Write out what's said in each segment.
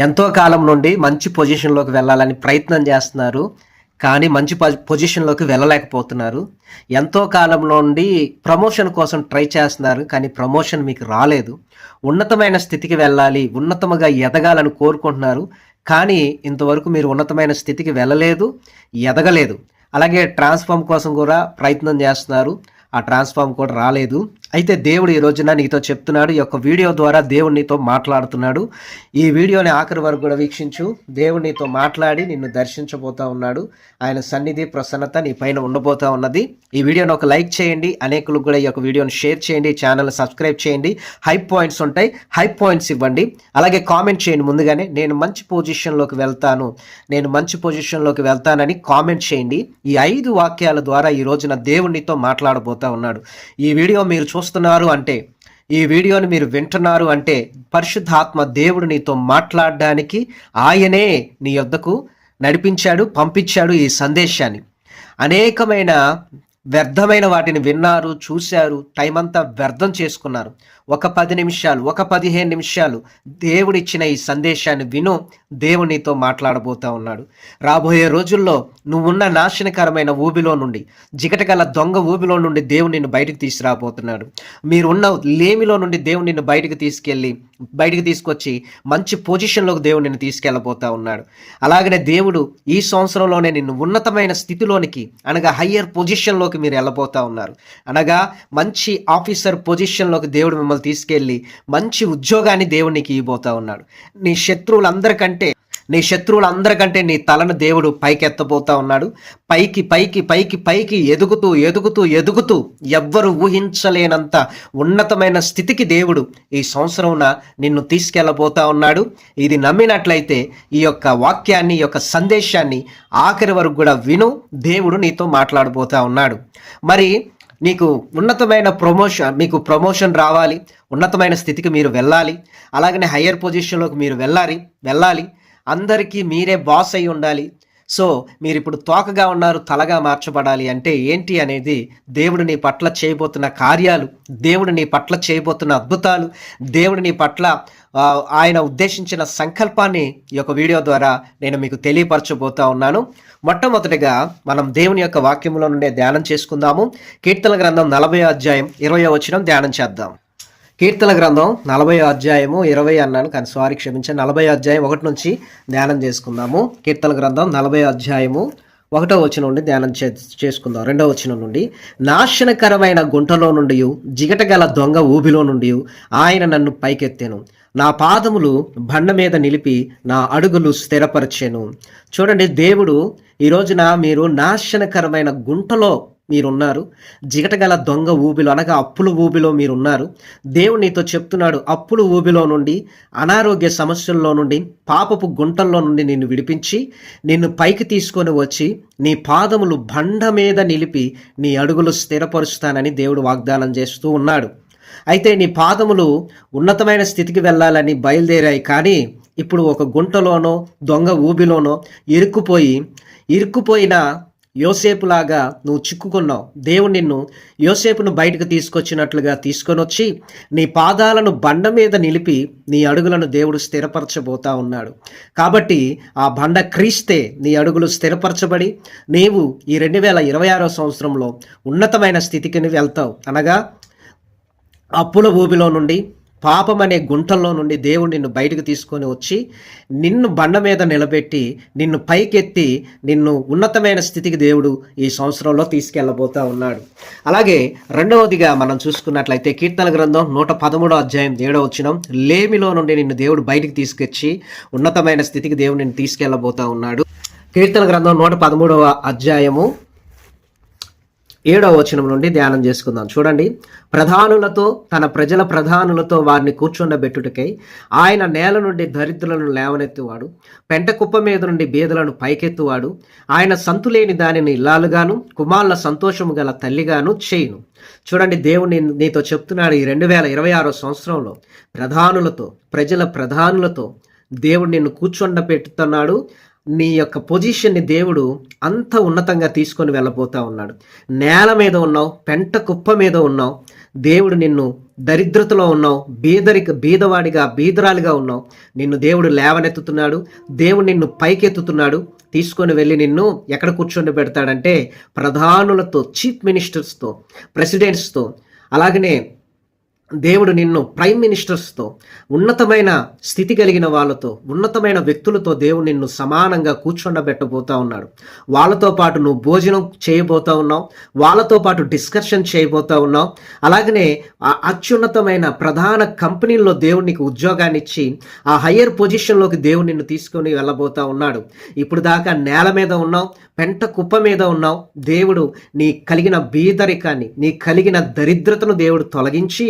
ఎంతో కాలం నుండి మంచి పొజిషన్‌లోకి వెళ్ళాలని ప్రయత్నం చేస్తున్నారు. కానీ మంచి పొజిషన్‌లోకి వెళ్ళలేకపోతున్నారు. ఎంతో కాలం నుండి ప్రమోషన్ కోసం ట్రై చేస్తున్నారు. కానీ ప్రమోషన్ మీకు రాలేదు. ఉన్నతమైన స్థితికి వెళ్ళాలి, ఉన్నతముగా ఎదగాలని కోరుకుంటున్నారు. కానీ ఇంతవరకు మీరు ఉన్నతమైన స్థితికి వెళ్ళలేదు, ఎదగలేదు. అలాగే ట్రాన్స్‌ఫార్మ్ కోసం కూడా ప్రయత్నం చేస్తున్నారు. ఆ ట్రాన్స్‌ఫార్మ్ కూడా రాలేదు. అయితే దేవుడు ఈ రోజున నీతో చెప్తున్నాడు. ఈ యొక్క వీడియో ద్వారా దేవుడు నీతో మాట్లాడుతున్నాడు. ఈ వీడియోని ఆఖరి వరకు కూడా వీక్షించు. దేవుడు నీతో మాట్లాడి నిన్ను దర్శించబోతా ఉన్నాడు. ఆయన సన్నిధి, ప్రసన్నత నీ పైన ఉండబోతా ఉన్నది. ఈ వీడియోని ఒక లైక్ చేయండి. అనేకులకు కూడా ఈ యొక్క వీడియోని షేర్ చేయండి. ఛానల్ సబ్స్క్రైబ్ చేయండి. హై పాయింట్స్ ఉంటాయి, హై పాయింట్స్ ఇవ్వండి. అలాగే కామెంట్ చేయండి. ముందుగానే నేను మంచి పొజిషన్లోకి వెళ్తానని కామెంట్ చేయండి. ఈ 5 వాక్యాల ద్వారా ఈ రోజున దేవుడు నీతో మాట్లాడబోతా ఉన్నాడు. ఈ వీడియో మీరు చూస్తున్నారు అంటే, ఈ వీడియోని మీరు వింటున్నారు అంటే పరిశుద్ధాత్మ దేవుడు నీతో మాట్లాడడానికి ఆయనే నీ యొద్దకు నడిపించాడు, పంపించాడు ఈ సందేశాన్ని. అనేకమైన వ్యర్థమైన వాటిని విన్నారు, చూశారు, టైం అంతా వ్యర్థం చేసుకున్నారు. ఒక 10 నిమిషాలు, ఒక 15 నిమిషాలు దేవుడిచ్చిన ఈ సందేశాన్ని విను. దేవుడు నీతో మాట్లాడబోతా ఉన్నాడు. రాబోయే రోజుల్లో నువ్వున్న నాశనకరమైన ఊబిలో నుండి, జిగటగల దొంగ ఊబిలో నుండి దేవుడు నిన్ను బయటకు తీసుకురాబోతున్నాడు. మీరున్న లేమిలో నుండి దేవుడు నిన్ను బయటకు తీసుకొచ్చి మంచి పొజిషన్లోకి దేవుడు నిన్ను తీసుకెళ్ళబోతా ఉన్నాడు. అలాగనే దేవుడు ఈ సంవత్సరంలోనే నిన్ను ఉన్నతమైన స్థితిలోనికి, అనగా హయ్యర్ పొజిషన్లోకి మీరు వెళ్ళబోతా ఉన్నారు. అనగా మంచి ఆఫీసర్ పొజిషన్లోకి దేవుడు మిమ్మల్ని తీసుకెళ్ళి మంచి ఉద్యోగాన్ని దేవుడు నీకు ఇవ్వబోతా ఉన్నాడు. నీ శత్రువులందరికంటే నీ తలను దేవుడు పైకి ఎత్తబోతా ఉన్నాడు. పైకి ఎదుగుతూ ఎవ్వరు ఊహించలేనంత ఉన్నతమైన స్థితికి దేవుడు ఈ సంవత్సరంన నిన్ను తీసుకెళ్ళబోతా ఉన్నాడు. ఇది నమ్మినట్లయితే ఈ యొక్క వాక్యాన్ని, ఈ యొక్క సందేశాన్ని ఆఖరి వరకు కూడా విను. దేవుడు నీతో మాట్లాడబోతా ఉన్నాడు. మరి నీకు ఉన్నతమైన మీకు ప్రమోషన్ రావాలి, ఉన్నతమైన స్థితికి మీరు వెళ్ళాలి, అలాగనే హయ్యర్ పొజిషన్లోకి మీరు వెళ్ళాలి. అందరికీ మీరే బాస్ అయి ఉండాలి. సో మీరు ఇప్పుడు తోకగా ఉన్నారు, తలగా మార్చబడాలి అంటే ఏంటి అనేది దేవుడు నీ పట్ల చేయబోతున్న కార్యాలు, దేవుడు నీ పట్ల చేయబోతున్న అద్భుతాలు, దేవుడు నీ పట్ల ఆయన ఉద్దేశించిన సంకల్పాన్ని ఈ యొక్క వీడియో ద్వారా నేను మీకు తెలియపరచబోతా ఉన్నాను. మొట్టమొదటిగా మనం దేవుని యొక్క వాక్యంలో నుండే ధ్యానం చేసుకుందాము. కీర్తన గ్రంథం 40వ అధ్యాయం 20వ వచనం ధ్యానం చేద్దాం. కీర్తన గ్రంథం 40వ అధ్యాయము 20 అన్నాను, కానీ క్షమించండి, 40వ అధ్యాయం 1 నుంచి ధ్యానం చేసుకుందాము. కీర్తన గ్రంథం 40వ అధ్యాయము 1వ వచనం నుండి ధ్యానం చేసుకుందాం. 2వ వచనం నుండి, నాశనకరమైన గుంటలో నుండి, జిగటగల దొంగ ఊబిలో నుండి ఆయన నన్ను పైకెత్తెను. నా పాదములు బండ మీద నిలిపి నా అడుగులు స్థిరపరిచెను. చూడండి, దేవుడు ఈ రోజున మీరు నాశనకరమైన గుంటలో మీరున్నారు, జిగటగల దొంగ ఊబిలో, అనగా అప్పుల ఊబిలో మీరున్నారు. దేవుడు నీతో చెప్తున్నాడు, అప్పుల ఊబిలో నుండి, అనారోగ్య సమస్యల్లో నుండి, పాపపు గుంటల్లో నుండి నిన్ను విడిపించి నిన్ను పైకి తీసుకొని వచ్చి నీ పాదములు బండ మీద నిలిపి నీ అడుగులు స్థిరపరుస్తానని దేవుడు వాగ్దానం చేస్తూ ఉన్నాడు. అయితే నీ పాదములు ఉన్నతమైన స్థితికి వెళ్ళాలని బయలుదేరాయి, కానీ ఇప్పుడు ఒక గుంటలోనో దొంగ ఊబిలోనో ఇరుక్కుపోయిన యోసేపులాగా నువ్వు చిక్కుకున్నావు. దేవుడు నిన్ను యోసేపును బయటకు తీసుకొచ్చినట్లుగా తీసుకొని వచ్చి నీ పాదాలను బండ మీద నిలిపి నీ అడుగులను దేవుడు స్థిరపరచబోతా ఉన్నాడు. కాబట్టి ఆ బండ క్రీస్తే నీ అడుగులు స్థిరపరచబడి నీవు ఈ 2026వ సంవత్సరంలో ఉన్నతమైన స్థితికి వెళ్తావు. అనగా అప్పుల ఊబిలో నుండి, పాపం అనే గుంటల్లో నుండి దేవుడు నిన్ను బయటకు తీసుకొని వచ్చి నిన్ను బండ మీద నిలబెట్టి నిన్ను పైకెత్తి నిన్ను ఉన్నతమైన స్థితికి దేవుడు ఈ సంవత్సరంలో తీసుకెళ్ళబోతా ఉన్నాడు. అలాగే రెండవదిగా మనం చూసుకున్నట్లయితే కీర్తన గ్రంథం 113వ అధ్యాయం 7వ వచనం, లేమిలో నుండి నిన్ను దేవుడు బయటికి తీసుకొచ్చి ఉన్నతమైన స్థితికి దేవుడు నిన్ను తీసుకెళ్ళబోతా ఉన్నాడు. కీర్తన గ్రంథం 113వ అధ్యాయము 7వ వచనం నుండి ధ్యానం చేసుకుందాం. చూడండి, తన ప్రజల ప్రధానులతో వారిని కూర్చుండబెట్టుటకై ఆయన నేల నుండి దరిద్రులను లేవనెత్తువాడు, పెంట కుప్ప మీద నుండి బీదలను పైకెత్తువాడు. ఆయన సంతులేని దానిని ఇల్లాలుగాను, కుమారుల సంతోషము గల తల్లిగాను చేయును. చూడండి, దేవుడు నీతో చెప్తున్నాడు, ఈ 2026వ సంవత్సరంలో ప్రజల ప్రధానులతో దేవుడు నిన్ను కూర్చుండబెట్టుతున్నాడు. నీ యొక్క పొజిషన్ని దేవుడు అంత ఉన్నతంగా తీసుకొని వెళ్ళబోతా ఉన్నాడు. నేల మీద ఉన్నావు, పెంట కుప్ప మీద ఉన్నావు, దేవుడు నిన్ను దరిద్రతలో ఉన్నావు, బీదవాడిగా బీదరాలిగా ఉన్నావు, నిన్ను దేవుడు లేవనెత్తుతున్నాడు. దేవుడు నిన్ను పైకెత్తుతున్నాడు. తీసుకొని వెళ్ళి నిన్ను ఎక్కడ కూర్చొని పెడతాడంటే ప్రధానులతో, చీఫ్ మినిస్టర్స్తో, ప్రెసిడెంట్స్తో, అలాగనే దేవుడు నిన్ను ప్రైమ్ మినిస్టర్స్తో, ఉన్నతమైన స్థితి కలిగిన వాళ్ళతో, ఉన్నతమైన వ్యక్తులతో దేవుడు నిన్ను సమానంగా కూర్చొండబెట్టబోతా ఉన్నాడు. వాళ్ళతో పాటు నువ్వు భోజనం చేయబోతా ఉన్నావు, వాళ్ళతో పాటు డిస్కషన్ చేయబోతా ఉన్నావు. అలాగనే ఆ అత్యున్నతమైన ప్రధాన కంపెనీల్లో దేవుడు నీకు ఉద్యోగాన్ని ఇచ్చి ఆ హయ్యర్ పొజిషన్లోకి దేవుడు నిన్ను తీసుకొని వెళ్ళబోతా ఉన్నాడు. ఇప్పుడు దాకా నేల మీద ఉన్నావు, పెంట కుప్ప మీద ఉన్నావు. దేవుడు నీ కలిగిన బీదరికాన్ని, నీ కలిగిన దరిద్రతను దేవుడు తొలగించి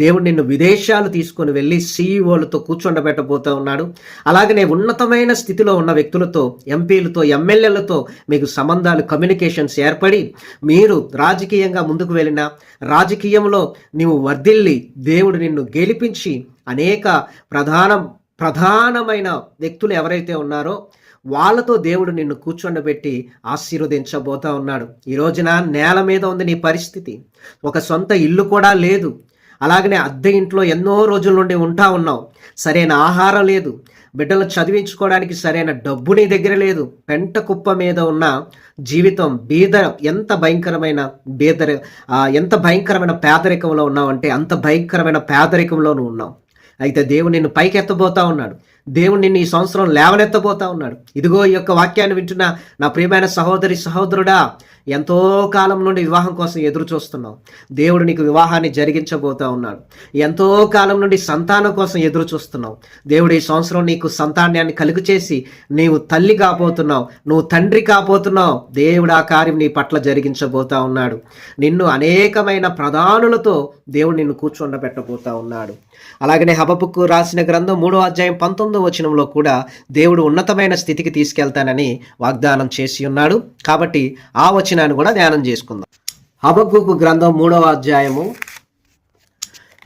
దేవుడు నిన్ను విదేశాలు తీసుకొని వెళ్ళి సీఈఓలతో కూర్చొండబెట్టబోతా ఉన్నాడు. అలాగనే ఉన్నతమైన స్థితిలో ఉన్న వ్యక్తులతో, ఎంపీలతో, ఎమ్మెల్యేలతో మీకు సంబంధాలు, కమ్యూనికేషన్స్ ఏర్పడి మీరు రాజకీయంగా ముందుకు వెళ్ళినా, రాజకీయంలో నీవు వర్ధిల్లి దేవుడు నిన్ను గెలిపించి అనేక ప్రధానమైన వ్యక్తులు ఎవరైతే ఉన్నారో వాళ్ళతో దేవుడు నిన్ను కూర్చొండబెట్టి ఆశీర్వదించబోతా ఉన్నాడు. ఈ రోజున నేల మీద ఉంది నీ పరిస్థితి. ఒక సొంత ఇల్లు కూడా లేదు. అలాగనే అద్దె ఇంట్లో ఎన్నో రోజుల నుండి ఉంటా ఉన్నావు. సరైన ఆహారం లేదు, బిడ్డలు చదివించుకోవడానికి సరైన డబ్బు నీ దగ్గర లేదు. పెంట కుప్ప మీద ఉన్న జీవితం, ఎంత భయంకరమైన పేదరికంలో ఉన్నావు అంటే అంత భయంకరమైన పేదరికంలో నువ్వు ఉన్నావు. అయితే దేవుడు నిన్ను పైకి ఎత్తబోతా ఉన్నాడు. దేవుడు నిన్ను ఈ సంవత్సరం లేవనెత్తబోతా ఉన్నాడు. ఇదిగో ఈ యొక్క వాక్యాన్ని వింటున్న నా ప్రియమైన సహోదరి, సహోదరుడా, ఎంతో కాలం నుండి వివాహం కోసం ఎదురు చూస్తున్నావు. దేవుడు నీకు వివాహాన్ని జరిగించబోతా ఉన్నాడు. ఎంతో కాలం నుండి సంతానం కోసం ఎదురు చూస్తున్నావు. దేవుడు ఈ సంవత్సరం నీకు సంతానాన్ని కలుగు చేసి నీవు తల్లి కాబోతున్నావు, నువ్వు తండ్రి కాబోతున్నావు. దేవుడు ఆ కార్యం నీ పట్ల జరిగించబోతా ఉన్నాడు. నిన్ను అనేకమైన ప్రధానులతో దేవుడు నిన్ను కూర్చొండబెట్టబోతా ఉన్నాడు. అలాగనే హబక్కుకు రాసిన గ్రంథం 3వ అధ్యాయం 19వ వచనంలో కూడా దేవుడు ఉన్నతమైన స్థితికి తీసుకెళ్తానని వాగ్దానం చేసి ఉన్నాడు. కాబట్టి ఆ వచనాన్ని కూడా ధ్యానం చేసుకుందాం. హబక్కుకు గ్రంథం 3వ అధ్యాయము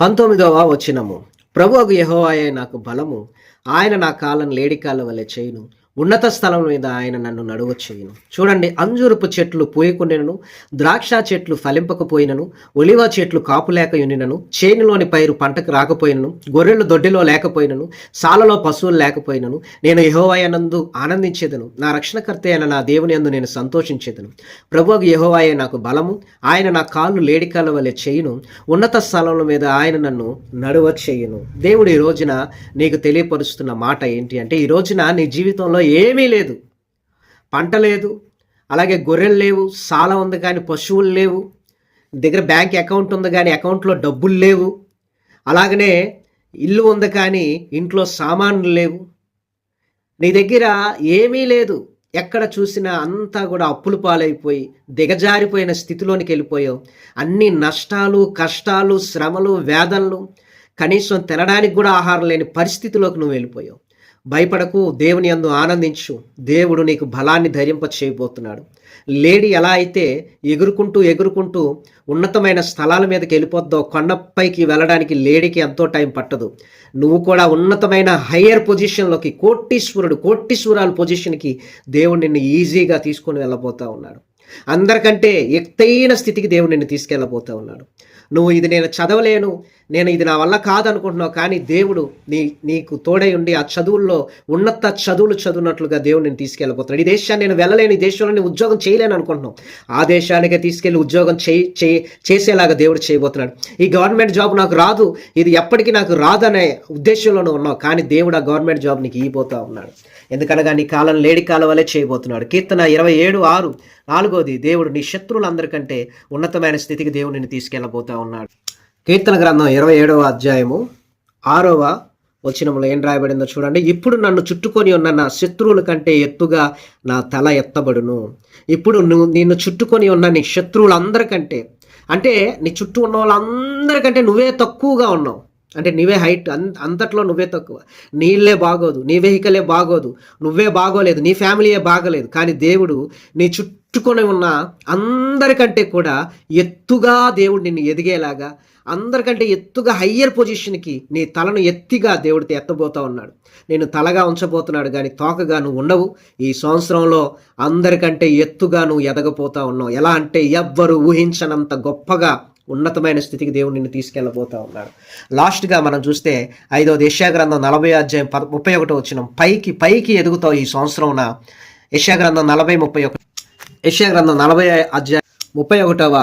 19వ వచనము. ప్రభువు యెహోవాయే నాకు బలము, ఆయన నా కాళ్ళను లేడికాళ్ళ వలె చేయును, ఉన్నత స్థలం మీద ఆయన నన్ను నడువ చేయును. చూడండి, అంజూరపు చెట్లు పూయకుండినను, ద్రాక్ష చెట్లు ఫలింపకపోయినను, ఒలివ చెట్లు కాపు లేక యునినను, చేనులోని పైరు పంటకు రాకపోయినను, గొర్రెలు దొడ్డిలో లేకపోయినను, సాలలో పశువులు లేకపోయినను, నేను యెహోవాయనందు ఆనందించేదను, నా రక్షణకర్త అయిన నా దేవుని యందు నేను సంతోషించేదను. ప్రభువు యెహోవాయే నాకు బలము, ఆయన నా కాళ్ళు లేడికాళ్ళ వలె చేయును, ఉన్నత స్థలంలో మీద ఆయన నన్ను నడువ చేయును. దేవుడు ఈ రోజున నీకు తెలియపరుస్తున్న మాట ఏంటి అంటే, ఈ రోజున నీ జీవితంలో ఏమీ లేదు. పంట లేదు, అలాగే గొర్రెలు లేవు, సాల ఉంది కానీ పశువులు లేవు, దగ్గర బ్యాంక్ అకౌంట్ ఉంది కానీ అకౌంట్లో డబ్బులు లేవు, అలాగనే ఇల్లు ఉంది కానీ ఇంట్లో సామాన్లు లేవు, నీ దగ్గర ఏమీ లేదు. ఎక్కడ చూసినా అంతా కూడా అప్పులు పాలైపోయి దిగజారిపోయిన స్థితిలోనికి వెళ్ళిపోయావు. అన్ని నష్టాలు, కష్టాలు, శ్రమలు, వేదనలు, కనీసం తినడానికి కూడా ఆహారం లేని పరిస్థితిలోకి నువ్వు వెళ్ళిపోయావు. భయపడకు, దేవుని యందు ఆనందించు. దేవుడు నీకు బలాన్ని ధరింప చేయబోతున్నాడు. లేడీ ఎలా అయితే ఎగురుకుంటూ ఉన్నతమైన స్థలాల మీదకి వెళ్ళిపోద్దో, కొండపైకి వెళ్ళడానికి లేడీకి ఎంతో టైం పట్టదు. నువ్వు కూడా ఉన్నతమైన హయ్యర్ పొజిషన్లోకి, కోటీశ్వరాల పొజిషన్కి దేవుడు నిన్ను ఈజీగా తీసుకొని వెళ్ళబోతా ఉన్నాడు. అందరికంటే ఎత్తైన స్థితికి దేవుడు నిన్ను తీసుకెళ్ళబోతా ఉన్నాడు. నువ్వు ఇది నేను చదవలేను, నేను ఇది నా వల్ల కాదనుకుంటున్నావు, కానీ దేవుడు నీకు తోడై ఉండి ఆ చదువుల్లో ఉన్నత చదువులు చదువునట్లుగా దేవుడు నేను తీసుకెళ్ళబోతున్నాడు. ఈ దేశాన్ని నేను వెళ్ళలేను, ఈ దేశంలో నేను ఉద్యోగం చేయలేను అనుకుంటున్నావు, ఆ దేశానికే తీసుకెళ్ళి ఉద్యోగం చేసేలాగా దేవుడు చేయబోతున్నాడు. ఈ గవర్నమెంట్ జాబ్ నాకు రాదు, ఇది ఎప్పటికీ నాకు రాదనే ఉద్దేశంలోనే ఉన్నావు, కానీ దేవుడు ఆ గవర్నమెంట్ జాబ్ నీకు ఇవ్వబోతా ఉన్నాడు. ఎందుకనగా నీ కాలం లేడి కాలం వల్లే చేయబోతున్నాడు. కీర్తన 27:6, 4వది, దేవుడు నీ శత్రువులందరికంటే ఉన్నతమైన స్థితికి దేవుడిని తీసుకెళ్ళబోతా ఉన్నాడు. కీర్తన గ్రంథం 27వ అధ్యాయము 6వ వచనంలో ఏం రాయబడిందో చూడండి. ఇప్పుడు నన్ను చుట్టుకొని ఉన్న నా శత్రువుల కంటే ఎత్తుగా నా తల ఎత్తబడును. ఇప్పుడు నిన్ను చుట్టుకొని ఉన్న నీ శత్రువులందరికంటే, అంటే నీ చుట్టూ ఉన్న వాళ్ళందరికంటే నువ్వే తక్కువగా ఉన్నావు. అంటే నీవే హైట్, అంతట్లో నువ్వే తక్కువ, నీ ఇల్లే బాగోదు, నీ వెహికలే బాగోదు, నువ్వే బాగోలేదు, నీ ఫ్యామిలీయే బాగలేదు, కానీ దేవుడు నీ చుట్టుకొని ఉన్న అందరికంటే కూడా ఎత్తుగా దేవుడు నిన్ను ఎదిగేలాగా, అందరికంటే ఎత్తుగా హయ్యర్ పొజిషన్కి నీ తలను ఎత్తిగా దేవుడితో ఎత్తబోతా ఉన్నాడు. నేను తలగా ఉంచబోతున్నాడు కానీ తోకగా నువ్వు ఉండవు. ఈ సంవత్సరంలో అందరికంటే ఎత్తుగా నువ్వు ఎదగపోతా ఉన్నావు. ఎలా అంటే ఎవ్వరు ఊహించనంత గొప్పగా ఉన్నతమైన స్థితికి దేవుడు నిన్ను తీసుకెళ్ళబోతా ఉన్నాడు. లాస్ట్గా మనం చూస్తే 5వ యెషయా గ్రంథం 40 అధ్యాయం 31 వచనం, పైకి పైకి ఎదుగుతావు ఈ సంవత్సరం. యెషయా గ్రంథం 40:31, యెషయా గ్రంథం 40 అధ్యాయం 31వ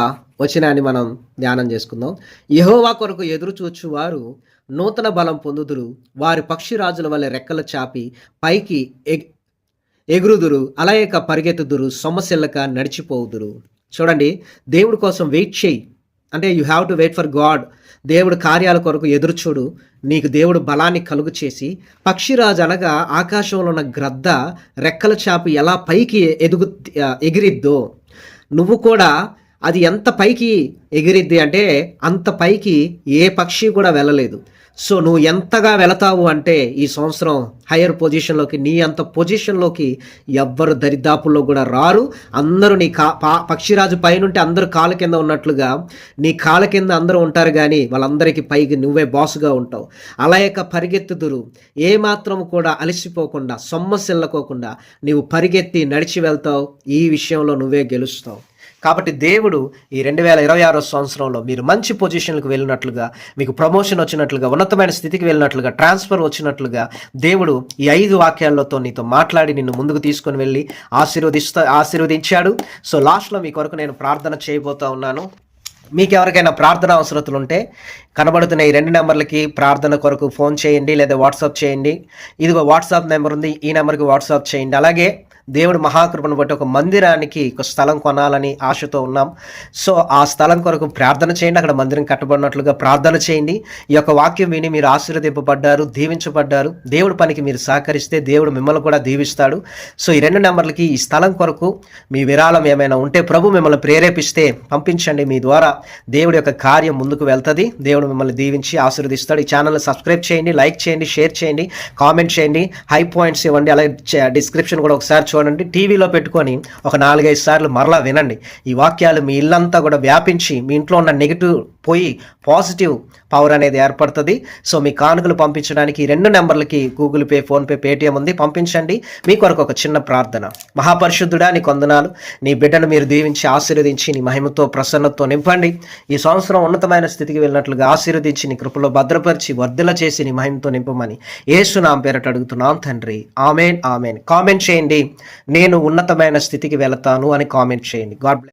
వచనాన్ని మనం ధ్యానం చేసుకుందాం. యెహోవా కొరకు ఎదురు చూచు వారు నూతన బలం పొందుదురు, వారి పక్షిరాజుల వలె రెక్కలు చాపి పైకి ఎగురుదురు, అలయక పరిగెత్తుదురు, సొమ్మసిల్లక నడిచిపోవుదురు. చూడండి, దేవుడి కోసం వెయిట్ చేయి. అంటే you have to wait for God. దేవుడు కార్యాల కొరకు ఎదురుచూడు. నీకు దేవుడు బలాన్ని కలుగు చేసి, పక్షిరాజు అనగా ఆకాశంలో ఉన్న గ్రద్ద రెక్కల చాపి ఎలా పైకి ఎగిరిద్దో, నువ్వు కూడా అది ఎంత పైకి ఎగిరిద్ది అంటే అంత పైకి ఏ పక్షి కూడా వెళ్ళలేదు. సో నువ్వు ఎంతగా వెళతావు అంటే ఈ సంవత్సరం హయ్యర్ పొజిషన్లోకి, నీ అంత పొజిషన్లోకి ఎవ్వరు దరిదాపుల్లో కూడా రారు. అందరూ నీ పక్షిరాజు పైనుంటే అందరూ కాళ్ళ కింద ఉన్నట్లుగా నీ కాళ్ళ కింద అందరూ ఉంటారు, కానీ వాళ్ళందరికీ పైకి నువ్వే బాసుగా ఉంటావు. అలయక పరిగెత్తుదురు, ఏమాత్రం కూడా అలసిపోకుండా సొమ్మసిల్లకోకుండా నీవు పరిగెత్తి నడిచి వెళ్తావు. ఈ విషయంలో నువ్వే గెలుస్తావు. కాబట్టి దేవుడు ఈ 2026 సంవత్సరంలో మీరు మంచి పొజిషన్లకు వెళ్ళినట్లుగా, మీకు ప్రమోషన్ వచ్చినట్లుగా, ఉన్నతమైన స్థితికి వెళ్ళినట్లుగా, ట్రాన్స్ఫర్ వచ్చినట్లుగా దేవుడు ఈ 5 వాక్యాలతో నీతో మాట్లాడి నిన్ను ముందుకు తీసుకొని వెళ్ళి ఆశీర్వదించాడు. సో లాస్ట్లో మీ కొరకు నేను ప్రార్థన చేయబోతా ఉన్నాను. మీకు ఎవరికైనా ప్రార్థన అవసరతలు ఉంటే కనబడుతున్న ఈ 2 నెంబర్లకి ప్రార్థన కొరకు ఫోన్ చేయండి, లేదా వాట్సాప్ చేయండి. ఇదిగో వాట్సాప్ నెంబర్ ఉంది, ఈ నెంబర్కి వాట్సాప్ చేయండి. అలాగే దేవుడు మహాకృపను బట్టి ఒక మందిరానికి ఒక స్థలం కొనాలని ఆశతో ఉన్నాం. సో ఆ స్థలం కొరకు ప్రార్థన చేయండి. అక్కడ మందిరం కట్టబడినట్లుగా ప్రార్థన చేయండి. ఈ యొక్క వాక్యం విని మీరు ఆశీర్వదింపబడ్డారు, దీవించబడ్డారు. దేవుడి పనికి మీరు సహకరిస్తే దేవుడు మిమ్మల్ని కూడా దీవిస్తాడు. సో ఈ 2 నెంబర్లకి ఈ స్థలం కొరకు మీ విరాళం ఏమైనా ఉంటే ప్రభు మిమ్మల్ని ప్రేరేపిస్తే పంపించండి. మీ ద్వారా దేవుడి యొక్క కార్యం ముందుకు వెళ్తుంది. దేవుడు మిమ్మల్ని దీవించి ఆశీర్వదిస్తాడు. ఈ ఛానల్ని సబ్స్క్రైబ్ చేయండి, లైక్ చేయండి, షేర్ చేయండి, కామెంట్ చేయండి, హై పాయింట్స్ ఇవ్వండి. అలాగే డిస్క్రిప్షన్ కూడా ఒకసారి చూడండి. టీవీలో పెట్టుకొని ఒక 4-5 సార్లు మరలా వినండి. ఈ వాక్యాలు మీ ఇల్లంతా కూడా వ్యాపించి మీ ఇంట్లో ఉన్న నెగిటివ్ పోయి పాజిటివ్ పవర్ అనేది ఏర్పడుతుంది. సో మీ కానుకలు పంపించడానికి ఈ 2 నెంబర్లకి గూగుల్ పే, ఫోన్పే, పేటిఎం ఉంది, పంపించండి. మీ కొరకు ఒక చిన్న ప్రార్థన. మహాపరిశుద్ధుడా, నీ వందనాలు. నీ బిడ్డను మీరు దీవించి ఆశీర్వదించి నీ మహిమతో ప్రసన్నతతో నింపండి. ఈ సంవత్సరం ఉన్నతమైన స్థితికి వెళ్ళినట్లుగా ఆశీర్వదించి నీ కృపలో భద్రపరిచి వర్ధిల్ల చేసి నీ మహిమతో నింపమని యేసు నామమున పేరట అడుగుతున్నాం తండ్రి. Amen, amen. కామెంట్ చేయండి, నేను ఉన్నతమైన స్థితికి వెళతాను అని కామెంట్ చేయండి. God bless.